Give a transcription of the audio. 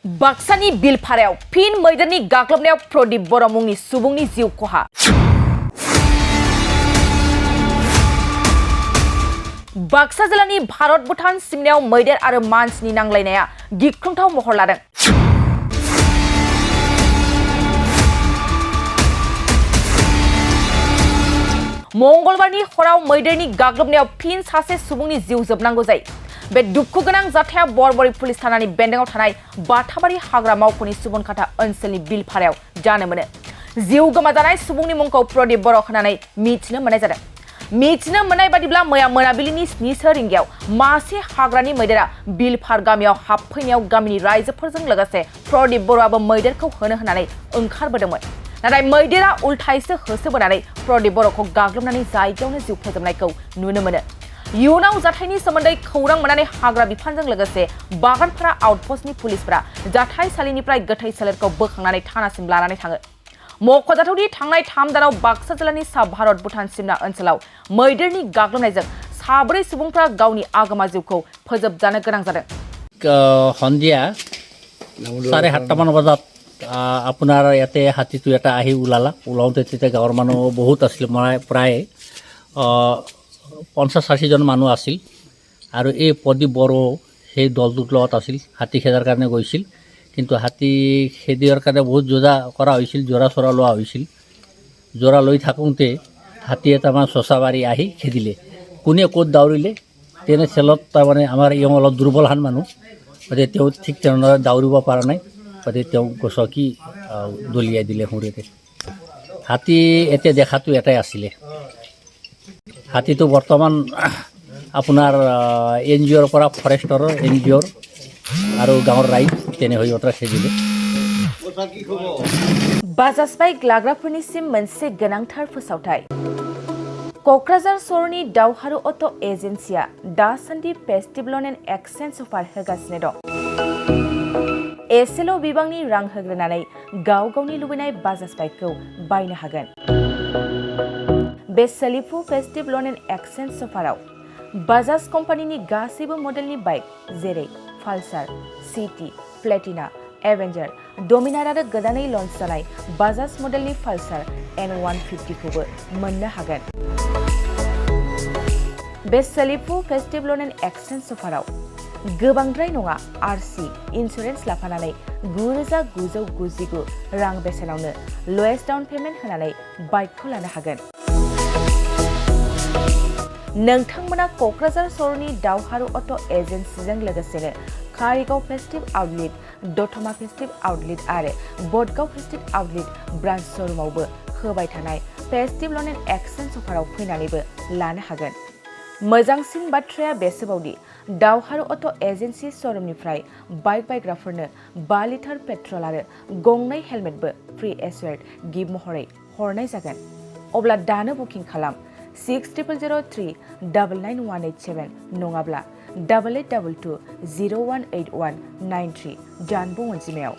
बाक्सानि बिलफारायाव फिन मैदेरनि गाग्लोबनायाव प्रदीप बर' मुंनि सुबुंनि जिउ खहा। बाक्सा जिल्लानि भारत भुटान सिमनायाव मैदेर आरो मानसिनि नांलायनाया गिख्रंथाव महर लादों। मंगलबारनि हराव मैदेरनि गाग्लोबनायाव फिन सासे सुबुंनि जिउ जोबनांगौ जायो। बे दुखु गोनां जाथाया बरबरी पुलिस थानानि बेन्दोंआव थानाय बाथाबारि हाग्रा मावख'नि सुबनखाथा ओनसोलनि बिलफारायाव जानो मोनो। जिउ गोमाजानाय सुबुंनि मुंखौ प्रदीप बर' होननानै मिथिनो मोननाय जादों। मिथिनो मोननाय बादिब्ला मैया मोनाबिलिनि 7 रिंगायाव मासे हाग्रानि मैदेरा बिलफार गामियाव हाबफैनायाव गामिनि रायजोफोरजों लोगोसे प्रदीप बर'आबो मैदेरखौ होनो होननानै ओंखारबोदोंमोन। नाथाय मैदेरा उल्थायैसो होसोबोनानै प्रदीप बर'खौ गाग्लोबनानै जायगायावनो जिउ फोजोबनायखौ नुनो मोनो। इयुनाव जाथायनि सोमोन्दै खौरां मोननानै हाग्रा बिफानजों लोगोसे बागानपारा आउटपस्टनि पुलिसफोरा जाथायसालिनिफ्राय गोथै सोलेरखौ बोखांनानै थानासिम लानानै थाङो। मख'जाथावदि थांनाय 3 दानाव बाक्सा जिल्लानि सा भारत भुटान सिमना ओनसोलाव मैदेरनि गाग्लोबनायजों 4 सुबुंफ्रा गावनि आगोमा जिउखौ फोजोबजानो गोनां जादों। সন্ধিয়া 7:30 মান বজাত আপোনাৰ ইয়াতে হাতীটো এটা আহি ওলাওঁতে তেতিয়া গাঁৱৰ মানুহ বহুত আছিল, প্ৰায় 50-60 জন মানুহ আছিল আৰু এই প্ৰদীপ বড়ো সেই দলটোৰ লগত আছিল। হাতী খেদাৰ কাৰণে গৈছিল, কিন্তু হাতী খেদিয়াৰ কাৰণে বহুত যোজা কৰা হৈছিল, জোৰা চৰা লোৱা হৈছিল। জোৰা লৈ থাকোঁতে হাতী এটামান চচা মাৰি আহি খেদিলে। কোনে ক'ত দাউৰিলে তেনে চেলত তাৰমানে আমাৰ ইয়ং অলপ দুৰ্বলহান মানুহ, গতিকে তেওঁ ঠিক তেনেদৰে দাউৰিব পৰা নাই, গতিকে তেওঁ গছকি দলিয়াই দিলে সুৰেৰে। হাতী এতিয়া দেখাটো এটাই আছিলে। হাতীটো বৰ্তমান আপোনাৰ NGOৰ পৰা ফৰেষ্টৰৰ NGOৰ আৰু গাঁৱৰ ৰাইজ তেনে হৈ খেদিলে। बाजाज बाइक लाग्राफोरनिसिम मोनसे गोनांथार फोसावथाय। क'क्राझार सहरनि दावहारु अट' एजेन्सिया दासान्दि फेस्टिभ ल'न एन्ड एक्सचेन्ज अफार होगासिनो दं। एसेल' बिबांनि रां होग्रोनानै गाव गावनि लुबैनाय बाजाज बाइकखौ बायनो हागोन। बे सोलिफु फेस्टिभ ल'न एन्ड एक्सचेन्ज अफाराव बाजाज कम्पानिनि गासैबो मडेलनि बाइक जेरै पालसार, सिटी, प्लेटिना, एवेन्जार, डमिनार आरो गोदानै लन्च जानाय बाजाज मडेलनि पालसार N150 खौबो मोननो हागोन। बे सोलिफु फेस्टिभ ल'न एन्ड एक्सचेन्ज अफाराव गोबांद्राय नङा RC इन्सुरेन्स लाफानानै 9,999 रां बेसेनावनो ल'एस्ट डाउन पेमेन्ट होनानै बाइकखौ लानो हागोन। नोंथांमोना क'क्राझार सहरनि दावहारु अट' एजेन्सिजों लोगोसेनो कारिगाव फेस्टिभ आउटलेट, दतमा फेस्टिभ आउटलेट आरो बडगाव फेस्टिभ आउटलेट ब्रान्च श'रुमावबो होबाय थानाय फेस्टिभ ल'न एन्ड एक्सचेन्ज अफाराव फैनानैबो लानो हागोन। मोजांसिन बाथ्राया बेसोबावदि दावहारु अट' एजेन्सि श'रुमनिफ्राय बाइक बायग्राफोरनो 5 लिटार पेट्रल आरो 2 हेलमेटबो फ्रि एसुवेर्ड गिफ्ट महरै हरनाय जागोन। अब्ला दानो बुकिं खालाम 6003991187 नङाब्ला 8822 018193 जानबुं अनजिमायाव।